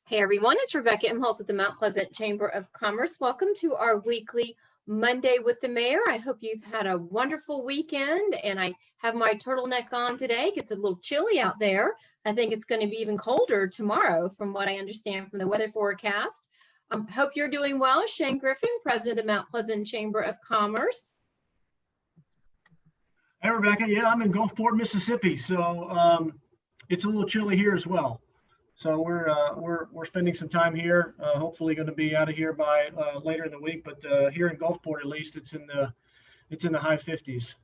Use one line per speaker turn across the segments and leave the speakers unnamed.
Hey everyone, it's Rebecca Imholz with the Mount Pleasant Chamber of Commerce. Welcome to our weekly Monday with the Mayor. I hope you've had a wonderful weekend, and I have my turtleneck on today. It gets a little chilly out there. I think it's going to be even colder tomorrow from what I understand from the weather forecast. Hope you're doing well. Shane Griffin, President of the Mount Pleasant Chamber of Commerce.
Hey Rebecca, yeah, I'm in Gulfport, Mississippi, so it's a little chilly here as well. So we're spending some time here. Hopefully, going to be out of here by later in the week. But here in Gulfport, at least, it's in the high 50s.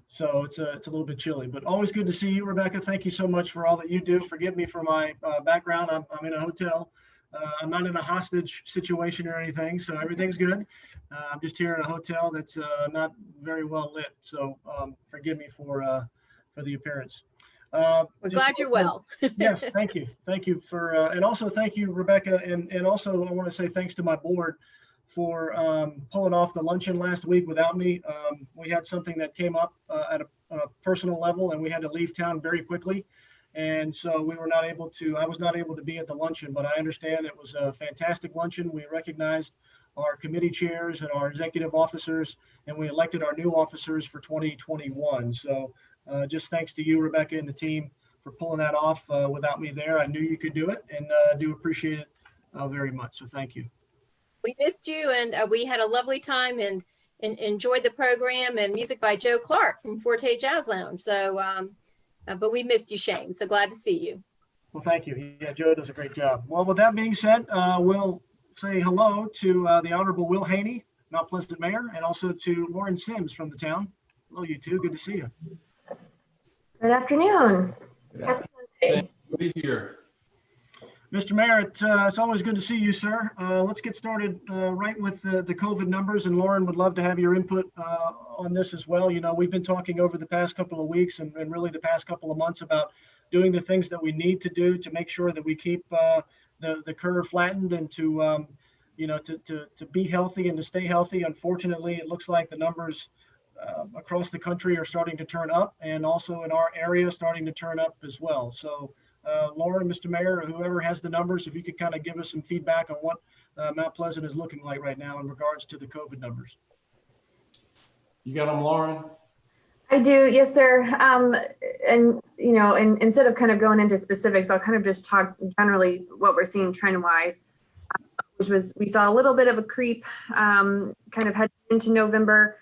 So it's a little bit chilly. But always good to see you, Rebecca. Thank you so much for all that you do. Forgive me for my background. I'm in a hotel. I'm not in a hostage situation or anything, so everything's good. I'm just here in a hotel that's not very well lit. So forgive me for the appearance.
We're glad you're well.
Yes, thank you for and also thank you, Rebecca, and also I want to say thanks to my board for pulling off the luncheon last week without me. We had something that came up at a personal level, and we had to leave town very quickly, and so we were not able to. I was not able to be at the luncheon, but I understand it was a fantastic luncheon. We recognized our committee chairs and our executive officers, and we elected our new officers for 2021. So. Just thanks to you, Rebecca, and the team for pulling that off without me there. I knew you could do it, and I do appreciate it very much. So thank you.
We missed you, and we had a lovely time and enjoyed the program and music by Joe Clark from Forte Jazz Lounge. So, but we missed you, Shane. So glad to see you.
Well, thank you. Yeah, Joe does a great job. Well, with that being said, we'll say hello to the Honorable Will Haynie, Mount Pleasant Mayor, and also to Lauren Sims from the town. Hello, you two. Good to see you.
Good afternoon.
Good to be here.
Mr. Mayor, it's always good to see you, sir. Let's get started right with the COVID numbers, and Lauren would love to have your input on this as well. You know, we've been talking over the past couple of weeks and really the past couple of months about doing the things that we need to do to make sure that we keep the curve flattened and to be healthy and to stay healthy. Unfortunately, it looks like the numbers across the country are starting to turn up, and also in our area starting to turn up as well. So Lauren, Mr. Mayor, or whoever has the numbers, if you could kind of give us some feedback on what Mount Pleasant is looking like right now in regards to the COVID numbers.
You got them, Lauren?
I do, yes, sir. And you know, instead of kind of going into specifics, I'll kind of just talk generally what we're seeing trend-wise, which was we saw a little bit of a creep kind of heading into November.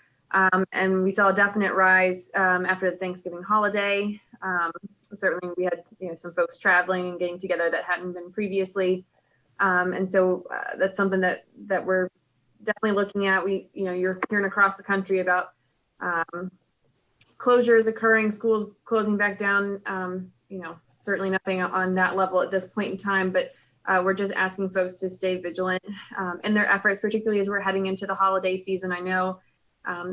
And we saw a definite rise after the Thanksgiving holiday. Certainly, we had some folks traveling and getting together that hadn't been previously, and so that's something that we're definitely looking at. You're hearing across the country about closures occurring, schools closing back down. Certainly nothing on that level at this point in time, but we're just asking folks to stay vigilant in their efforts, particularly as we're heading into the holiday season. I know.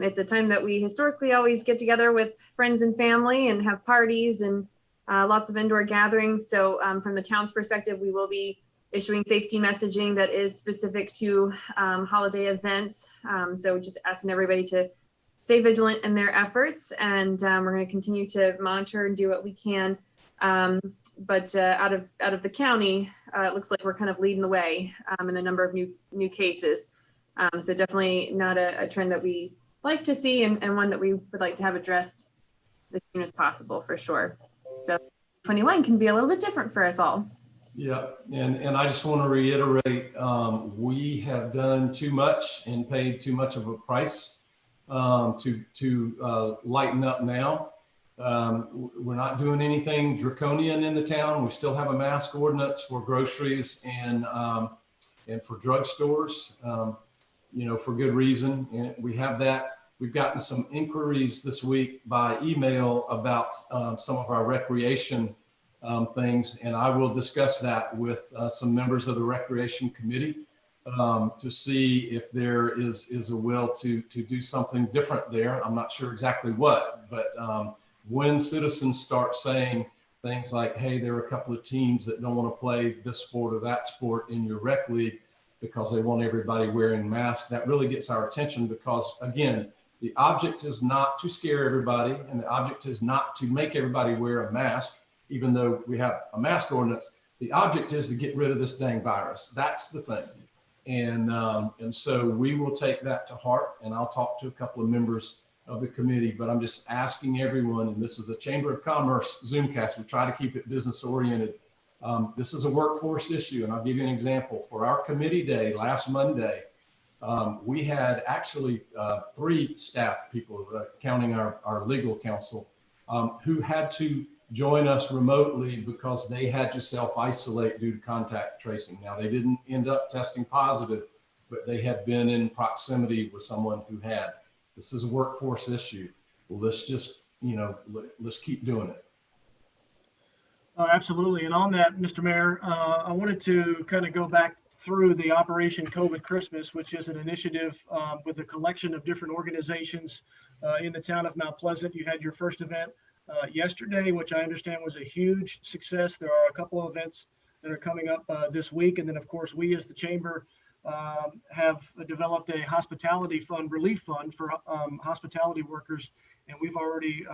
It's a time that we historically always get together with friends and family and have parties and lots of indoor gatherings. So from the town's perspective, we will be issuing safety messaging that is specific to holiday events. So just asking everybody to stay vigilant in their efforts, and we're going to continue to monitor and do what we can. But out of the county, it looks like we're kind of leading the way in the number of new cases. So definitely not a trend that we like to see, and one that we would like to have addressed as soon as possible, for sure. So 21 can be a little bit different for us all.
Yeah, and I just want to reiterate, we have done too much and paid too much of a price to lighten up now. We're not doing anything draconian in the town. We still have a mask ordinance for groceries and for drugstores. For good reason. And we have that. We've gotten some inquiries this week by email about some of our recreation things, and I will discuss that with some members of the recreation committee to see if there is a will to do something different there. I'm not sure exactly what, but when citizens start saying things like, hey, there are a couple of teams that don't want to play this sport or that sport in your rec league, because they want everybody wearing masks, that really gets our attention, because again, the object is not to scare everybody, and the object is not to make everybody wear a mask, even though we have a mask ordinance. The object is to get rid of this dang virus. That's the thing. And so we will take that to heart, and I'll talk to a couple of members of the committee, but I'm just asking everyone, and this is a Chamber of Commerce Zoomcast. We try to keep it business oriented. This is a workforce issue, and I'll give you an example. For our committee day last Monday, we had actually 3 staff people, counting our legal counsel, who had to join us remotely because they had to self-isolate due to contact tracing. Now, they didn't end up testing positive, but they had been in proximity with someone who had. This is a workforce issue. Let's just, let's keep doing it.
Absolutely. And on that, Mr. Mayor, I wanted to kind of go back through the Operation COVID Christmas, which is an initiative with a collection of different organizations in the town of Mount Pleasant. You had your first event yesterday, which I understand was a huge success. There are a couple of events that are coming up this week. And then, of course, we as the chamber have developed a hospitality fund, relief fund for hospitality workers. And we've already,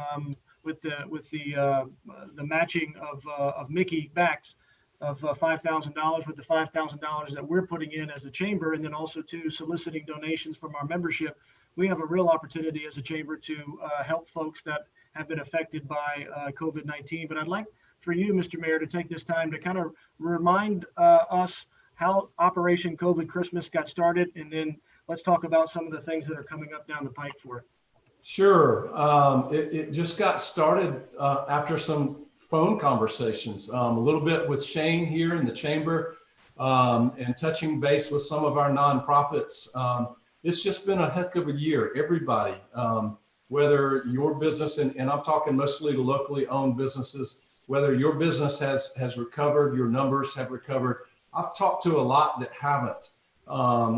with the matching of Mickey backs of $5,000, with the $5,000 that we're putting in as a chamber, and then also to soliciting donations from our membership, we have a real opportunity as a chamber to help folks that have been affected by COVID-19. But I'd like for you, Mr. Mayor, to take this time to kind of remind us how Operation COVID Christmas got started, and then let's talk about some of the things that are coming up down the pike for it.
Sure. It just got started after some phone conversations, a little bit with Shane here in the chamber, and touching base with some of our nonprofits. It's just been a heck of a year. Everybody, whether your business, and I'm talking mostly to locally owned businesses, whether your business has recovered, your numbers have recovered. I've talked to a lot that haven't,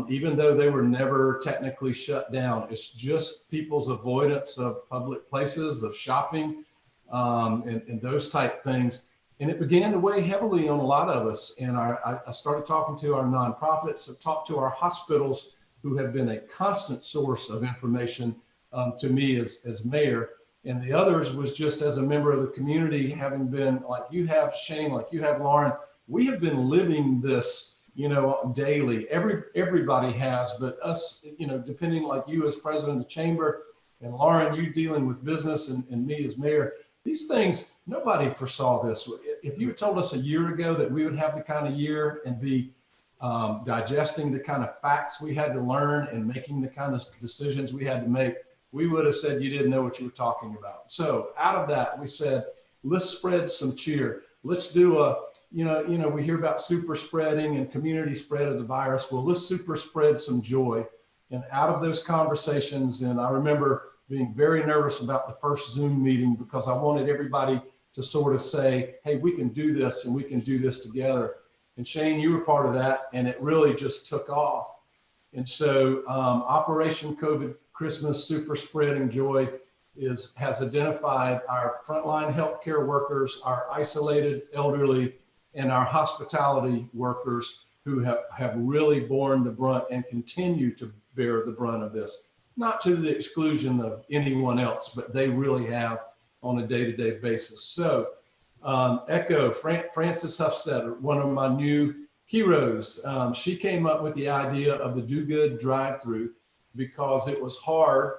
even though they were never technically shut down. It's just people's avoidance of public places, of shopping, and those type things. And it began to weigh heavily on a lot of us. And I started talking to our nonprofits, I've talked to our hospitals, who have been a constant source of information to me as mayor. And the others was just as a member of the community, having been, like you have, Shane, like you have, Lauren, we have been living this, daily. Everybody has, but us, depending, like you as president of the chamber, and Lauren, you dealing with business, and me as mayor, these things, nobody foresaw this. If you had told us a year ago that we would have the kind of year and be digesting the kind of facts we had to learn and making the kind of decisions we had to make, we would have said you didn't know what you were talking about. So out of that, we said, let's spread some cheer. Let's do we hear about super spreading and community spread of the virus. Well, let's super spread some joy. And out of those conversations, and I remember being very nervous about the first Zoom meeting because I wanted everybody to sort of say, hey, we can do this and we can do this together. And Shane, you were part of that, and it really just took off. And so Operation COVID Christmas Super Spreading Joy has identified our frontline healthcare workers, our isolated elderly, and our hospitality workers who have really borne the brunt and continue to bear the brunt of this, not to the exclusion of anyone else, but they really have on a day-to-day basis. So Echo, Frances Huffstetter, one of my new heroes, she came up with the idea of the Do Good drive-through because it was hard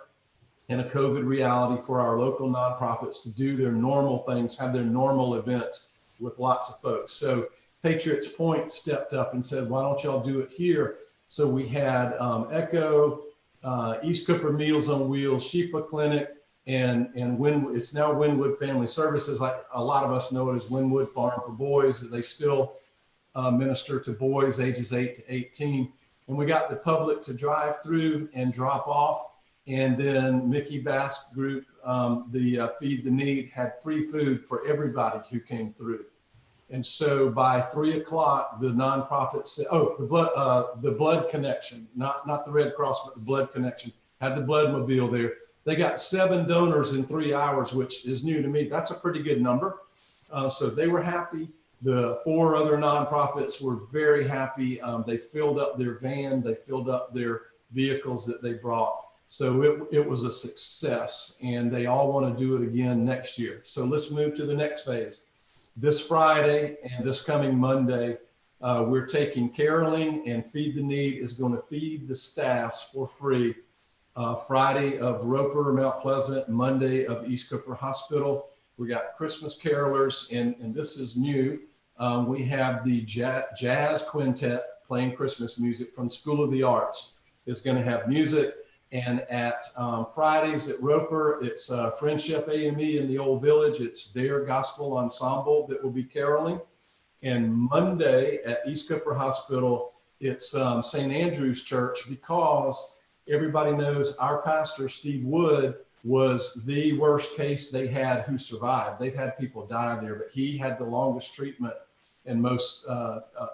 in a COVID reality for our local nonprofits to do their normal things, have their normal events with lots of folks. So Patriots Point stepped up and said, why don't y'all do it here? So we had Echo, East Cooper Meals on Wheels, Shifa Clinic, and it's now Wynwood Family Services. Like a lot of us know it as Wynwood Farm for Boys. They still minister to boys ages 8 to 18. And we got the public to drive through and drop off. And then Mickey Bass Group, the Feed the Need, had free food for everybody who came through. And so by 3 o'clock, the nonprofit said, the Blood Connection, not the Red Cross, but the Blood Connection, had the blood mobile there. They got 7 donors in 3 hours, which is new to me. That's a pretty good number. So they were happy. The 4 other nonprofits were very happy. They filled up their van. They filled up their vehicles that they brought. So it was a success, and they all want to do it again next year. So let's move to the next phase. this Friday and this coming Monday, we're taking caroling, and Feed the Need is going to feed the staffs for free. Friday of Roper, Mount Pleasant, Monday of East Cooper Hospital. We got Christmas carolers, and this is new. We have the jazz quintet playing Christmas music from School of the Arts. Is going to have music. And at Fridays at Roper, it's Friendship AME in the Old Village. It's their gospel ensemble that will be caroling. And Monday at East Cooper Hospital, it's St. Andrew's Church, because everybody knows our pastor, Steve Wood, was the worst case they had who survived. They've had people die there, but he had the longest treatment and most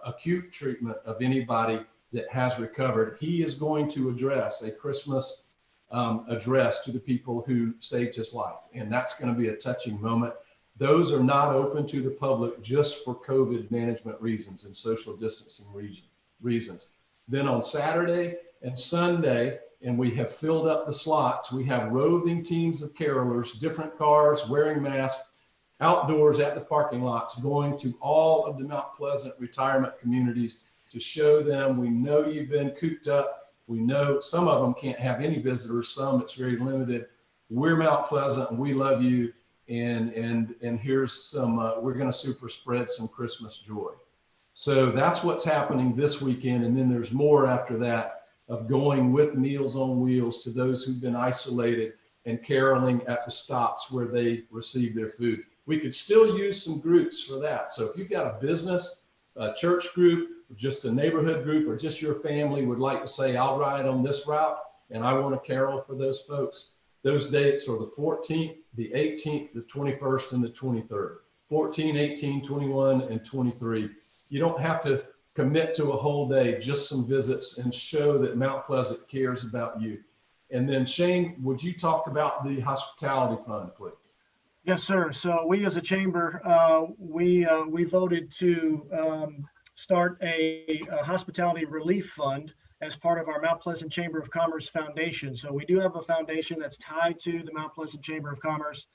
acute treatment of anybody that has recovered. He is going to address a Christmas address to the people who saved his life. And that's going to be a touching moment. Those are not open to the public just for COVID management reasons and social distancing reasons. Then on Saturday and Sunday, and we have filled up the slots, we have roving teams of carolers, different cars, wearing masks, outdoors at the parking lots, going to all of the Mount Pleasant retirement communities to show them we know you've been cooped up. We know some of them can't have any visitors, some it's very limited. We're Mount Pleasant and we love you. And here's some, we're going to super spread some Christmas joy. So that's what's happening this weekend. And then there's more after that of going with Meals on Wheels to those who've been isolated and caroling at the stops where they receive their food. We could still use some groups for that. So if you've got a business, a church group, just a neighborhood group, or just your family would like to say, I'll ride on this route and I want to carol for those folks. Those dates are the 14th, the 18th, the 21st, and the 23rd. 14, 18, 21, and 23. You don't have to commit to a whole day, just some visits, and show that Mount Pleasant cares about you. And then Shane, would you talk about the hospitality fund, please?
Yes, sir. So we as a chamber, we voted to start a hospitality relief fund as part of our Mount Pleasant Chamber of Commerce Foundation. So we do have a foundation that's tied to the Mount Pleasant Chamber of Commerce.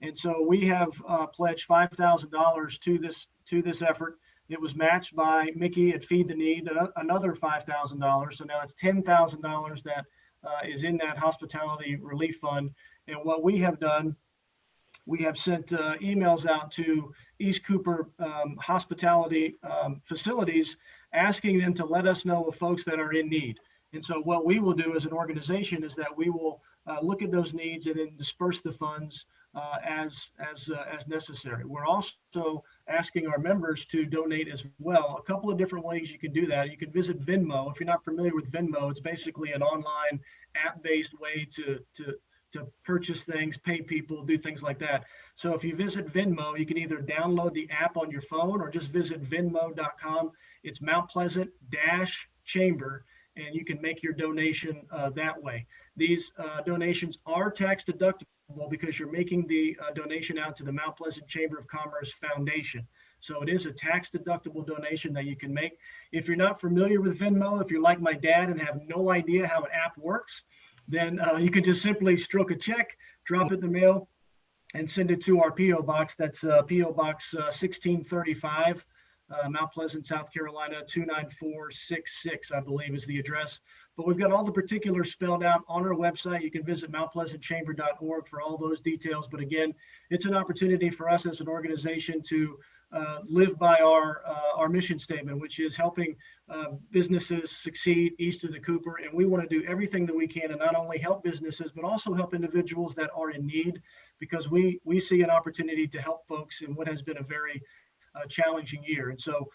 And so we have pledged $5,000 to this effort. It was matched by Mickey at Feed the Need, another $5,000. So now it's $10,000 that is in that hospitality relief fund. And what we have done, we have sent emails out to East Cooper hospitality facilities, asking them to let us know of folks that are in need. And so what we will do as an organization is that we will look at those needs and then disperse the funds as necessary. We're also asking our members to donate as well. A couple of different ways you can do that. You can visit Venmo. If you're not familiar with Venmo, it's basically an online app-based way to purchase things, pay people, do things like that. So if you visit Venmo, you can either download the app on your phone or just visit venmo.com. It's Mount Pleasant Chamber, and you can make your donation that way. These donations are tax deductible because you're making the donation out to the Mount Pleasant Chamber of Commerce Foundation. So it is a tax deductible donation that you can make. If you're not familiar with Venmo, if you're like my dad and have no idea how an app works, then you can just simply stroke a check, drop it in the mail, and send it to our P.O. Box. That's P.O. Box 1635, Mount Pleasant, South Carolina, 29466, I believe is the address. But we've got all the particulars spelled out on our website. You can visit mountpleasantchamber.org for all those details. But again, it's an opportunity for us as an organization to live by our mission statement, which is helping businesses succeed east of the Cooper. And we want to do everything that we can to not only help businesses, but also help individuals that are in need, because we see an opportunity to help folks in what has been a very challenging year. And so,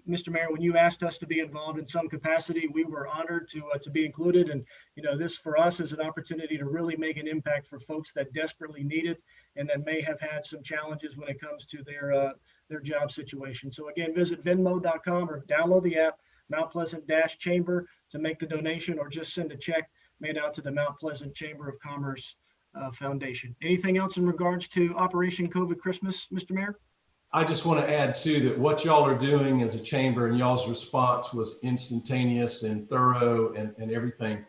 Mr. Mayor, when you asked us to be involved in some capacity, we were honored to be included. And, you know, this for us is an opportunity to really make an impact for folks that desperately need it and that may have had some challenges when it comes to their job situation. So again, visit venmo.com or download the app, Mount Pleasant-Chamber, to make the donation, or just send a check made out to the Mount Pleasant Chamber of Commerce Foundation. Anything else in regards to Operation COVID Christmas, Mr. Mayor?
I just want to add too that what y'all are doing as a chamber and y'all's response was instantaneous and thorough and everything.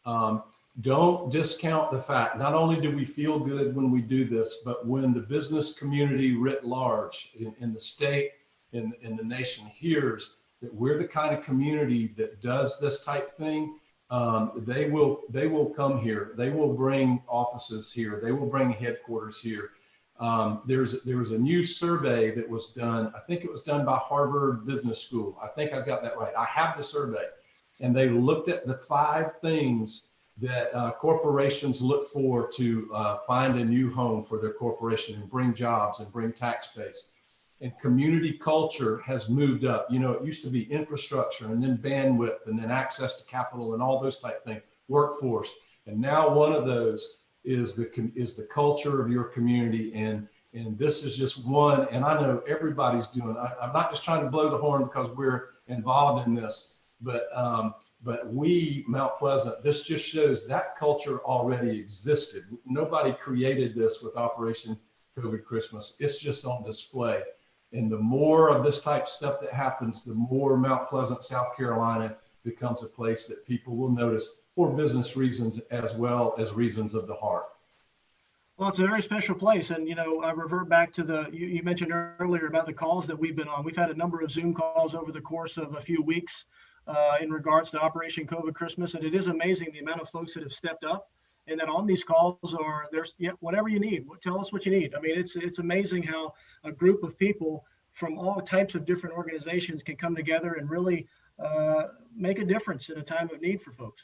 Don't discount the fact, not only do we feel good when we do this, but when the business community writ large in the state, in the nation hears that we're the kind of community that does this type thing, they will come here. They will bring offices here. They will bring headquarters here. There was a new survey that was done. I think it was done by Harvard Business School. I think I've got that right. I have the survey. And they looked at the 5 things that corporations look for to find a new home for their corporation and bring jobs and bring tax base. And community culture has moved up. You know, it used to be infrastructure and then bandwidth and then access to capital and all those type things, workforce. And now one of those is the culture of your community. And this is just one, and I know everybody's doing, I'm not just trying to blow the horn because we're involved in this, but we, Mount Pleasant, this just shows that culture already existed. Nobody created this with Operation COVID Christmas. It's just on display. And the more of this type of stuff that happens, the more Mount Pleasant, South Carolina becomes a place that people will notice for business reasons as well as reasons of the heart.
Well, it's a very special place. And, you know, I revert back to you mentioned earlier about the calls that we've been on. We've had a number of Zoom calls over the course of a few weeks in regards to Operation COVID Christmas. And it is amazing the amount of folks that have stepped up and then on these calls there's whatever you need. Tell us what you need. I mean, it's amazing how a group of people from all types of different organizations can come together and really make a difference in a time of need for folks.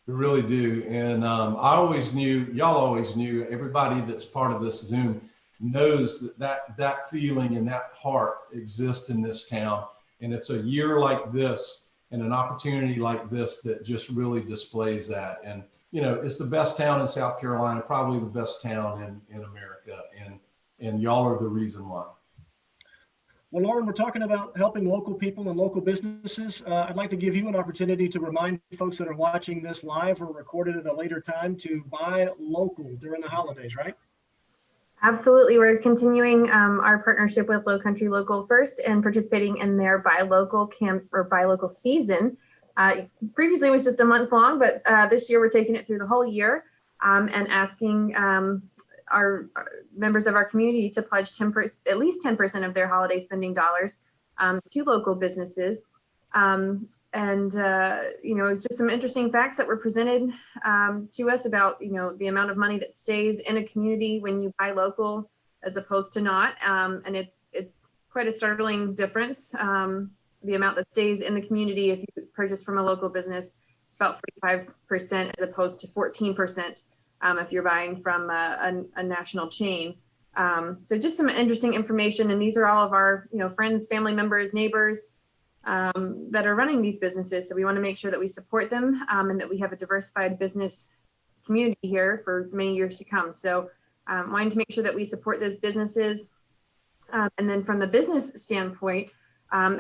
We really do. And I always knew, y'all always knew, everybody that's part of this Zoom knows that feeling and that heart exists in this town. And it's a year like this and an opportunity like this that just really displays that. And, you know, it's the best town in South Carolina, probably the best town in America. And y'all are the reason why.
Well, Lauren, we're talking about helping local people and local businesses. I'd like to give you an opportunity to remind folks that are watching this live or recorded at a later time to buy local during the holidays, right?
Absolutely. We're continuing our partnership with Low Country Local First and participating in their Buy Local camp or Buy Local season. Previously it was just a month long, but this year we're taking it through the whole year and asking our members of our community to pledge at least 10% of their holiday spending dollars to local businesses. You know, it's just some interesting facts that were presented to us about, you know, the amount of money that stays in a community when you buy local as opposed to not. And it's quite a startling difference. The amount that stays in the community if you purchase from a local business is about 45% as opposed to 14% if you're buying from a national chain. So just some interesting information. And these are all of our, you know, friends, family members, neighbors that are running these businesses. So we want to make sure that we support them and that we have a diversified business community here for many years to come. So wanting to make sure that we support those businesses. And then from the business standpoint,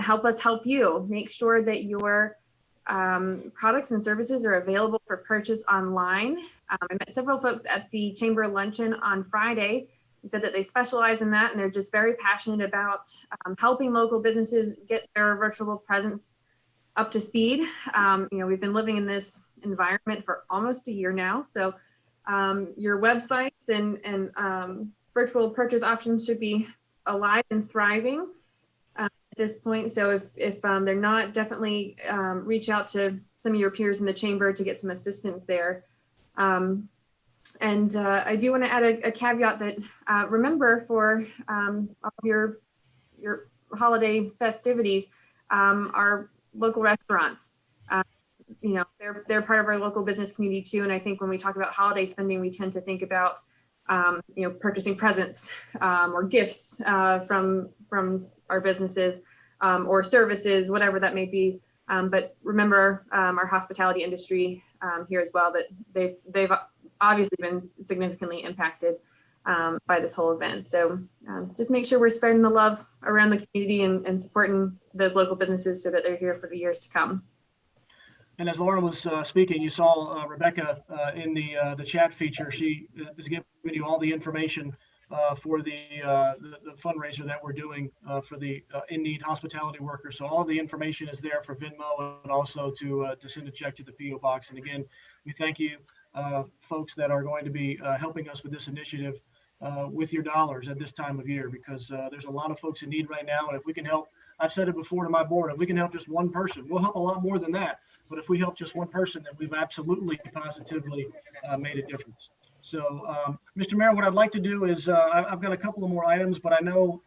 help us help you. Make sure that your products and services are available for purchase online. I met several folks at the Chamber Luncheon on Friday who said that they specialize in that and they're just very passionate about helping local businesses get their virtual presence up to speed. You know, we've been living in this environment for almost a year now. So your websites and virtual purchase options should be alive and thriving at this point. So if they're not, definitely reach out to some of your peers in the chamber to get some assistance there. I do want to add a caveat that remember for all of your holiday festivities, our local restaurants, you know, they're part of our local business community too. And I think when we talk about holiday spending, we tend to think about you know, purchasing presents or gifts from our businesses or services, whatever that may be. But remember our hospitality industry here as well, that they've obviously been significantly impacted by this whole event. So just make sure we're spreading the love around the community and supporting those local businesses so that they're here for the years to come.
And as Lauren was speaking, you saw Rebecca in the chat feature. She is giving you all the information for the fundraiser that we're doing for the in need hospitality workers. So all the information is there for Venmo and also to send a check to the PO box. And again, we thank you folks that are going to be helping us with this initiative with your dollars at this time of year, because there's a lot of folks in need right now. And if we can help, I've said it before to my board, if we can help just one person, we'll help a lot more than that. But if we help just one person, then we've absolutely positively made a difference. So, Mr. Mayor, what I'd like to do is I've got a couple of more items, but I know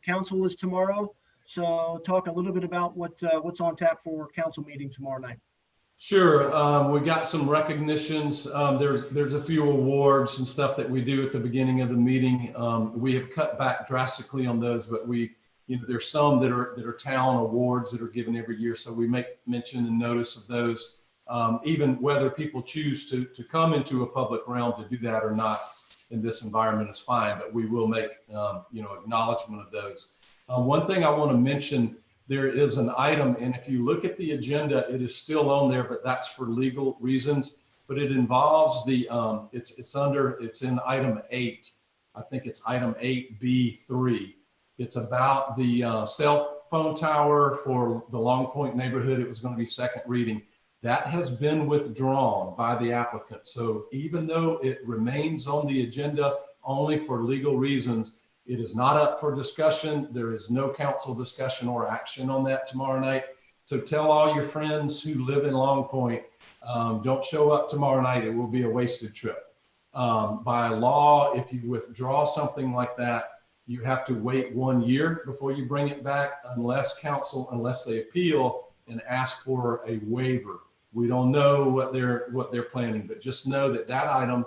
council is tomorrow. So talk a little bit about what's on tap for council meeting tomorrow night.
Sure. We got some recognitions. There's a few awards and stuff that we do at the beginning of the meeting. We have cut back drastically on those, but there's some that are town awards that are given every year. So we make mention and notice of those. Even whether people choose to come into a public realm to do that or not in this environment is fine, but we will make acknowledgement of those. One thing I want to mention, there is an item, and if you look at the agenda, it is still on there, but that's for legal reasons. But it involves the it's in item 8. I think it's item 8B3. It's about the cell phone tower for the Long Point neighborhood. It was going to be second reading. That has been withdrawn by the applicant. So even though it remains on the agenda only for legal reasons, it is not up for discussion. There is no council discussion or action on that tomorrow night. So tell all your friends who live in Long Point, don't show up tomorrow night. It will be a wasted trip. By law, if you withdraw something like that, you have to wait 1 year before you bring it back, unless they appeal and ask for a waiver. We don't know what they're planning, but just know that item,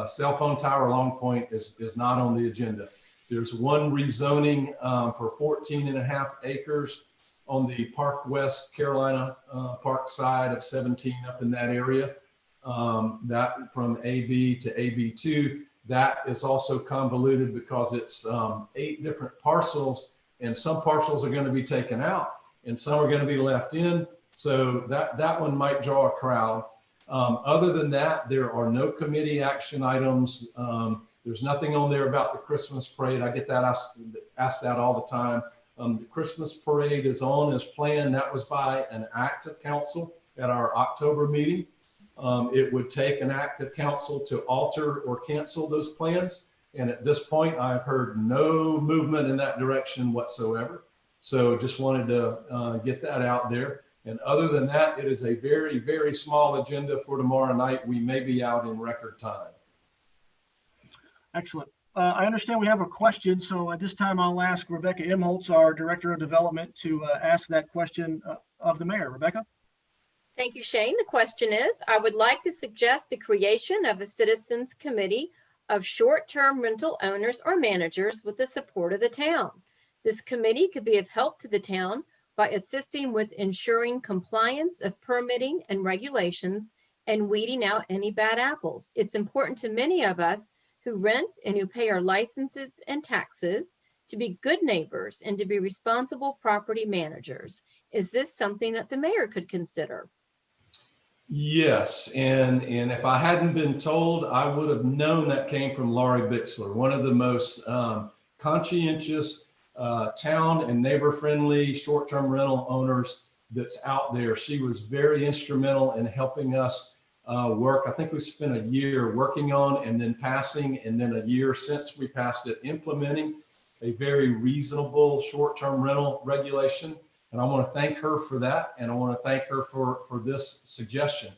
cell phone tower Long Point, is not on the agenda. There's one rezoning for 14.5 acres on the Park West Carolina Park side of 17 up in that area. That from AB to AB2, that is also convoluted because it's 8 different parcels, and some parcels are going to be taken out and some are going to be left in. So that one might draw a crowd. Other than that, there are no committee action items. There's nothing on there about the Christmas parade. I get that asked that all the time. The Christmas parade is on as planned. That was by an act of council at our October meeting. It would take an act of council to alter or cancel those plans. And at this point, I've heard no movement in that direction whatsoever. So just wanted to get that out there. And other than that, it is a very, very small agenda for tomorrow night. We may be out in record time.
Excellent. I understand we have a question. So at this time, I'll ask Rebecca Imholtz, our Director of Development, to ask that question of the mayor. Rebecca?
Thank you, Shane. The question is, I would like to suggest the creation of a citizens committee of short-term rental owners or managers with the support of the town. This committee could be of help to the town by assisting with ensuring compliance of permitting and regulations and weeding out any bad apples. It's important to many of us who rent and who pay our licenses and taxes to be good neighbors and to be responsible property managers. Is this something that the mayor could consider?
Yes, and if I hadn't been told, I would have known that came from Laurie Bixler, one of the most conscientious town and neighbor-friendly short-term rental owners that's out there. She was very instrumental in helping us work. I think we spent a year working on and then passing, and then a year since we passed it, implementing a very reasonable short-term rental regulation. And I want to thank her for that. And I want to thank her for this suggestion.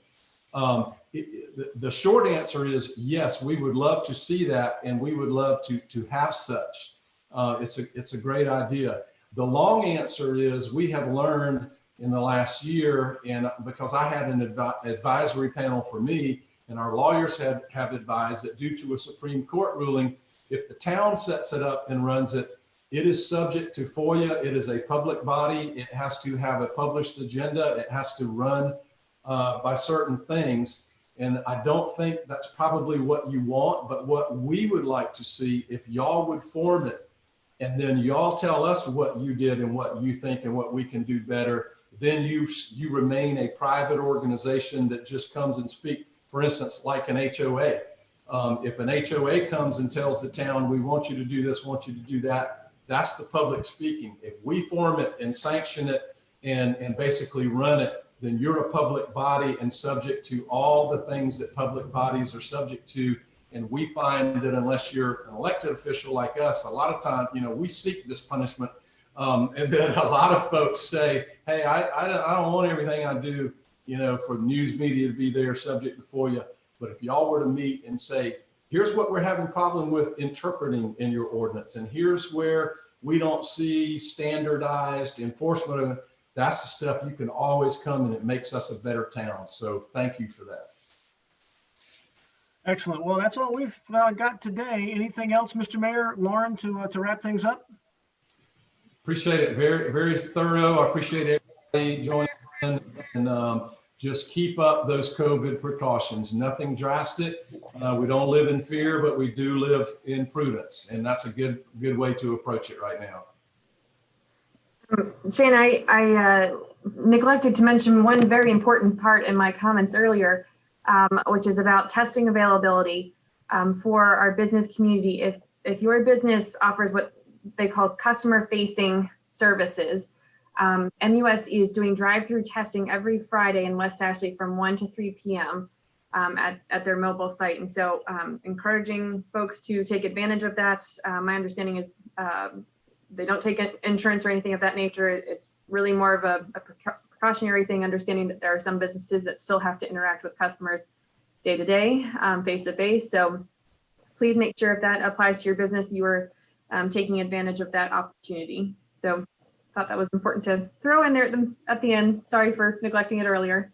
The short answer is yes, we would love to see that. And we would love to have such. It's a great idea. The long answer is we have learned in the last year, and because I had an advisory panel for me, and our lawyers have advised that due to a Supreme Court ruling, if the town sets it up and runs it, it is subject to FOIA. It is a public body. It has to have a published agenda. It has to run by certain things. And I don't think that's probably what you want, but what we would like to see, if y'all would form it, and then y'all tell us what you did and what you think and what we can do better, then you remain a private organization that just comes and speaks, for instance, like an HOA. If an HOA comes and tells the town, we want you to do this, want you to do that, that's the public speaking. If we form it and sanction it and basically run it, then you're a public body and subject to all the things that public bodies are subject to. And we find that unless you're an elected official like us, a lot of time, we seek this punishment. And then a lot of folks say, hey, I don't want everything I do, for the news media to be there subject before you. But if y'all were to meet and say, here's what we're having problem with interpreting in your ordinance, and here's where we don't see standardized enforcement of it, that's the stuff you can always come, and it makes us a better town. So thank you for that.
Excellent. Well, that's all we've got today. Anything else, Mr. Mayor, Lauren, to wrap things up?
Appreciate it. Very, very thorough. I appreciate everybody joining in, and just keep up those COVID precautions. Nothing drastic. We don't live in fear, but we do live in prudence, and that's a good way to approach it right now.
Shane, I neglected to mention one very important part in my comments earlier, which is about testing availability for our business community. If your business offers what they call customer-facing services, MUS is doing drive-through testing every Friday in West Ashley from 1 to 3 p.m. At their mobile site. And so encouraging folks to take advantage of that. My understanding is they don't take insurance or anything of that nature. It's really more of a precautionary thing, understanding that there are some businesses that still have to interact with customers day to day, face to face. So please make sure if that applies to your business, you are taking advantage of that opportunity. So thought that was important to throw in there at the end. Sorry for neglecting it earlier.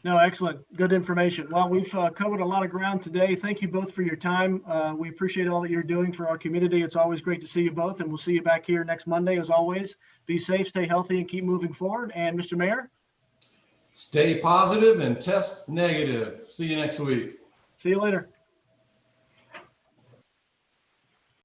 No, excellent. Good information. Well, we've covered a lot of ground today. Thank you both for your time. We appreciate all that you're doing for our community. It's always great to see you both, and we'll see you back here next Monday as always. Be safe, stay healthy, and keep moving forward. And Mr. Mayor?
Stay positive and test negative. See you next week.
See you later.